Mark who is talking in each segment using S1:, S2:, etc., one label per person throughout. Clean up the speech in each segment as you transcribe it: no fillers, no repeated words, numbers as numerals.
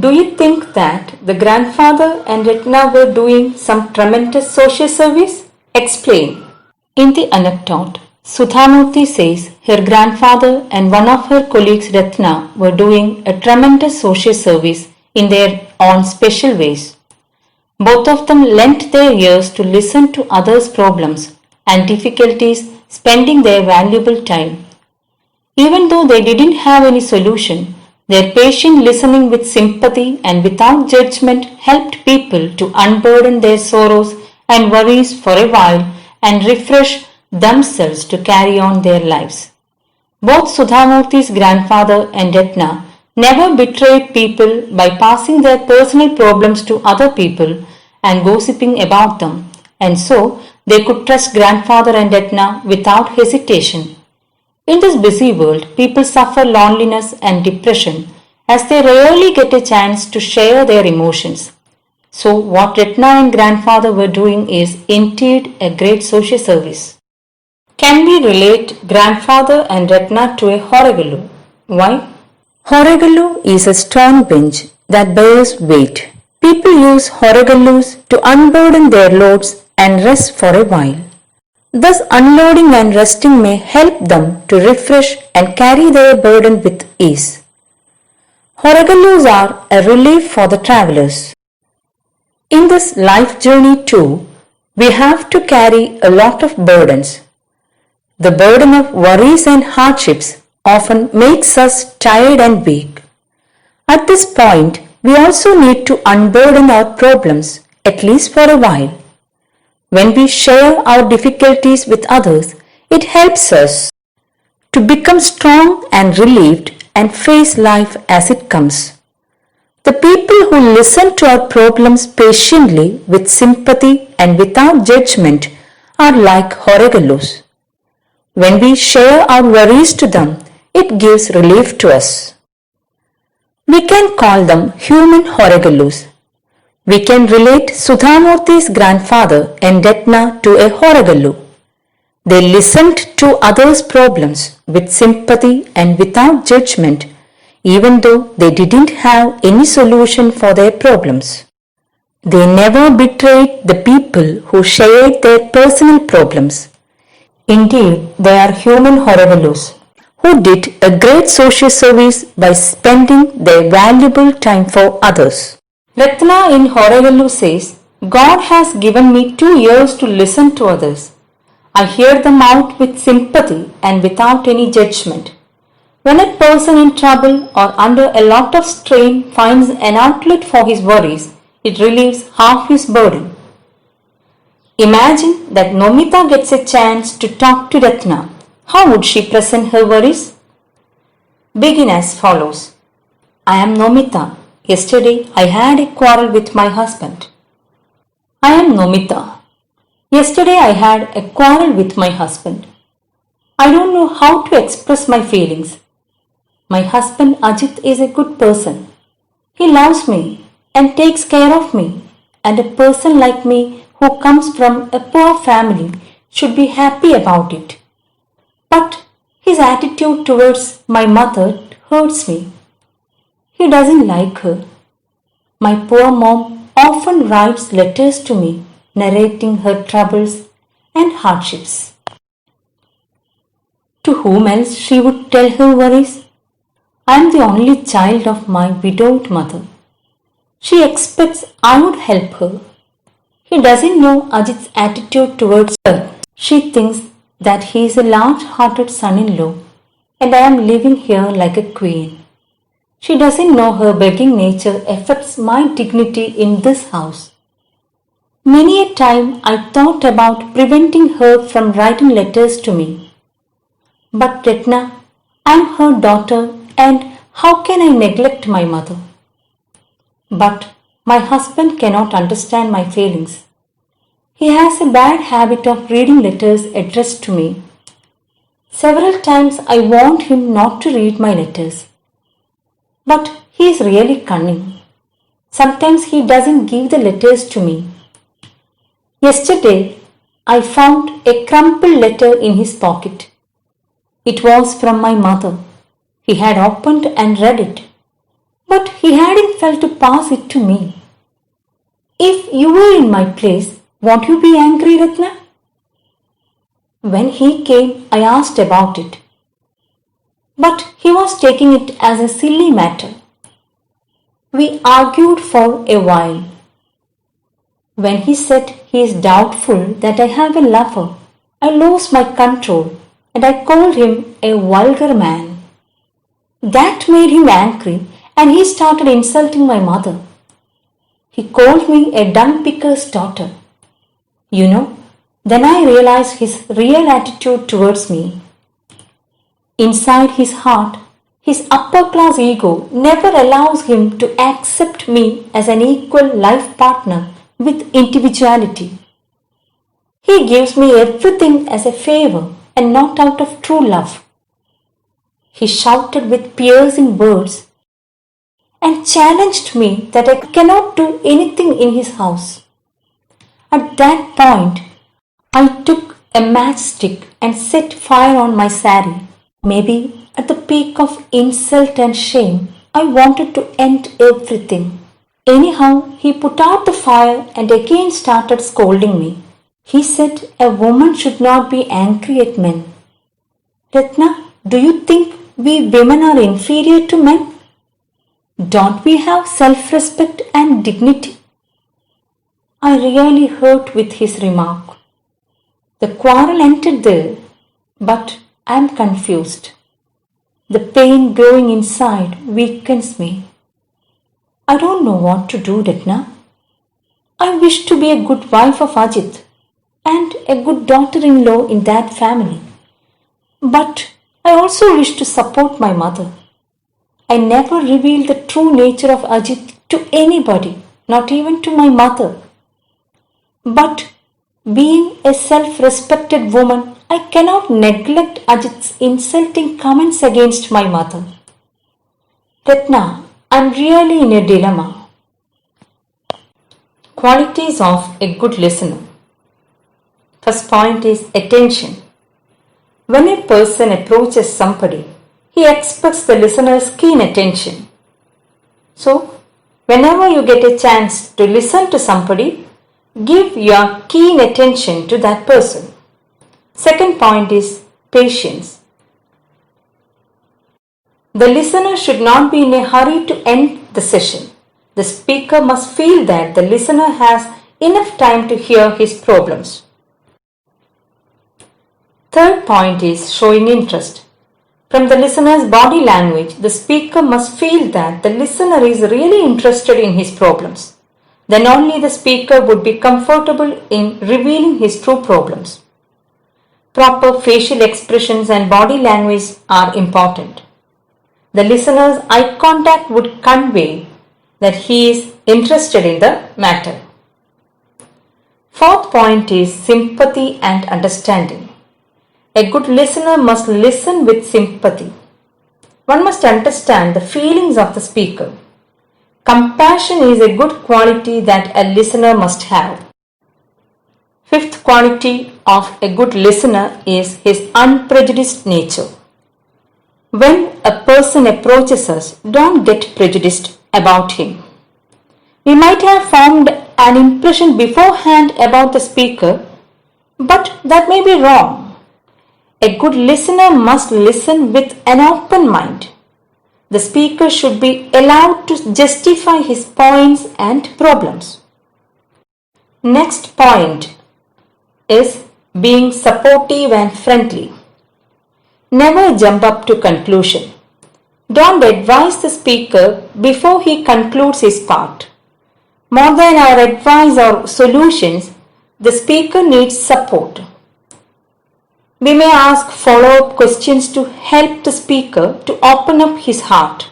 S1: Do you think that the grandfather and Ratna were doing some tremendous social service? Explain. In the anecdote, Sudhamurthy says her grandfather and one of her colleagues Ratna were doing a tremendous social service in their own special ways. Both of them lent their ears to listen to others' problems and difficulties, spending their valuable time. Even though they didn't have any solution, their patient listening with sympathy and without judgment helped people to unburden their sorrows and worries for a while and refresh themselves to carry on their lives. Both Sudhamurthy's grandfather and Ratna never betrayed people by passing their personal problems to other people and gossiping about them, and so they could trust grandfather and Ratna without hesitation. In this busy world, people suffer loneliness and depression as they rarely get a chance to share their emotions. So, what Ratna and grandfather were doing is indeed a great social service. Can we relate grandfather and Ratna to a horegallu? Why? Horegallu is a stone bench that bears weight. People use horegallus to unburden their loads and rest for a while. Thus, unloading and resting may help them to refresh and carry their burden with ease. Horegallus are a relief for the travelers. In this life journey too, we have to carry a lot of burdens. The burden of worries and hardships often makes us tired and weak. At this point, we also need to unburden our problems, at least for a while. When we share our difficulties with others, it helps us to become strong and relieved and face life as it comes. The people who listen to our problems patiently with sympathy and without judgment are like horegallus. When we share our worries to them, it gives relief to us. We can call them human horegallus. We can relate Sudhamurthy's grandfather and Ratna to a horegallu. They listened to others' problems with sympathy and without judgment, even though they didn't have any solution for their problems. They never betrayed the people who shared their personal problems. Indeed, they are human horegallus who did a great social service by spending their valuable time for others. Ratna in Horegallu says, God has given me 2 ears to listen to others. I hear them out with sympathy and without any judgment. When a person in trouble or under a lot of strain finds an outlet for his worries, it relieves half his burden. Imagine that Nomita gets a chance to talk to Ratna. How would she present her worries? Begin as follows. I am Nomita. Yesterday I had a quarrel with my husband. I am Nomita. Yesterday I had a quarrel with my husband. I don't know how to express my feelings. My husband Ajit is a good person. He loves me and takes care of me, and a person like me who comes from a poor family should be happy about it. But his attitude towards my mother hurts me. He doesn't like her. My poor mom often writes letters to me narrating her troubles and hardships. To whom else she would tell her worries? I am the only child of my widowed mother. She expects I would help her. He doesn't know Ajit's attitude towards her. She thinks that he is a large-hearted son-in-law and I am living here like a queen. She doesn't know her begging nature affects my dignity in this house. Many a time I thought about preventing her from writing letters to me. But Ratna, I am her daughter and how can I neglect my mother? But my husband cannot understand my feelings. He has a bad habit of reading letters addressed to me. Several times I warned him not to read my letters. But he is really cunning. Sometimes he doesn't give the letters to me. Yesterday, I found a crumpled letter in his pocket. It was from my mother. He had opened and read it. but he hadn't felt to pass it to me. If you were in my place, won't you be angry, Ratna? When he came, I asked about it, but he was taking it as a silly matter. We argued for a while. When he said he is doubtful that I have a lover, I lost my control and I called him a vulgar man. That made him angry and he started insulting my mother. He called me a dung picker's daughter. Then I realized his real attitude towards me. Inside his heart, his upper class ego never allows him to accept me as an equal life partner with individuality. He gives me everything as a favor and not out of true love. He shouted with piercing words and challenged me that I cannot do anything in his house. At that point, I took a matchstick and set fire on my sari. Maybe at the peak of insult and shame, I wanted to end everything. Anyhow, he put out the fire and again started scolding me. He said a woman should not be angry at men. Ratna, do you think we women are inferior to men? Don't we have self-respect and dignity? I really hurt with his remark. The quarrel ended there, but I am confused. The pain growing inside weakens me. I don't know what to do, Ratna. I wish to be a good wife of Ajit and a good daughter-in-law in that family. But I also wish to support my mother. I never revealed the true nature of Ajit to anybody, not even to my mother. But being a self-respected woman, I cannot neglect Ajit's insulting comments against my mother. Ratna, I am really in a dilemma. Qualities of a good listener. First point is attention. When a person approaches somebody, he expects the listener's keen attention. So, whenever you get a chance to listen to somebody, give your keen attention to that person. Second point is patience. The listener should not be in a hurry to end the session. The speaker must feel that the listener has enough time to hear his problems. Third point is showing interest. From the listener's body language, the speaker must feel that the listener is really interested in his problems. Then only the speaker would be comfortable in revealing his true problems. Proper facial expressions and body language are important. The listener's eye contact would convey that he is interested in the matter. Fourth point is sympathy and understanding. A good listener must listen with sympathy. One must understand the feelings of the speaker. Compassion is a good quality that a listener must have. Fifth quality of a good listener is his unprejudiced nature. When a person approaches us, don't get prejudiced about him. We might have formed an impression beforehand about the speaker, but that may be wrong. A good listener must listen with an open mind. The speaker should be allowed to justify his points and problems. Next point is being supportive and friendly. Never jump up to conclusion. Don't advise the speaker before he concludes his part. More than our advice or solutions, the speaker needs support. We may ask follow-up questions to help the speaker to open up his heart.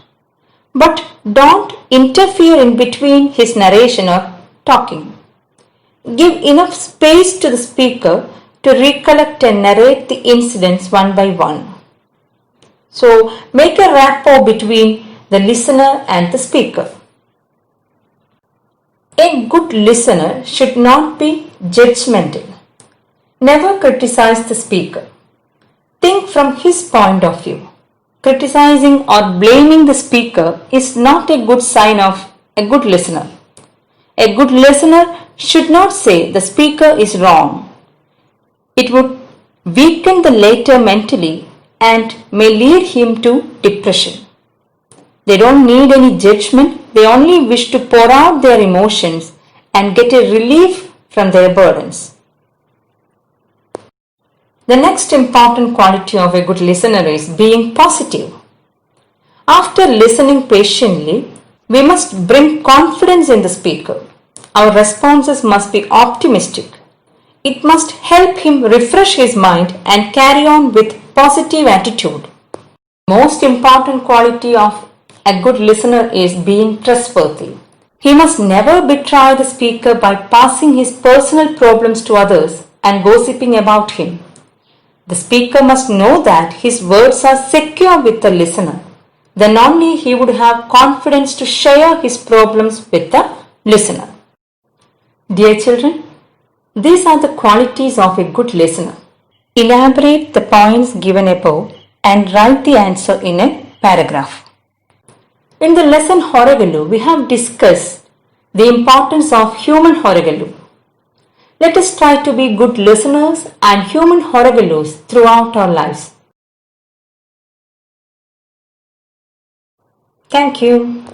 S1: But don't interfere in between his narration or talking. Give enough space to the speaker to recollect and narrate the incidents one by one. So, make a rapport between the listener and the speaker. A good listener should not be judgmental. Never criticize the speaker. Think from his point of view. criticizing or blaming the speaker is not a good sign of a good listener. A good listener should not say the speaker is wrong. It would weaken the latter mentally and may lead him to depression. They don't need any judgment, they only wish to pour out their emotions and get a relief from their burdens. The next important quality of a good listener is being positive. After listening patiently, we must bring confidence in the speaker. Our responses must be optimistic. It must help him refresh his mind and carry on with positive attitude. Most important quality of a good listener is being trustworthy. He must never betray the speaker by passing his personal problems to others and gossiping about him. The speaker must know that his words are secure with the listener. Then only he would have confidence to share his problems with the listener. Dear children, these are the qualities of a good listener. Elaborate the points given above and write the answer in a paragraph. In the lesson Horagalu, we have discussed the importance of human Horagalu. Let us try to be good listeners and human Horagalus throughout our lives. Thank you.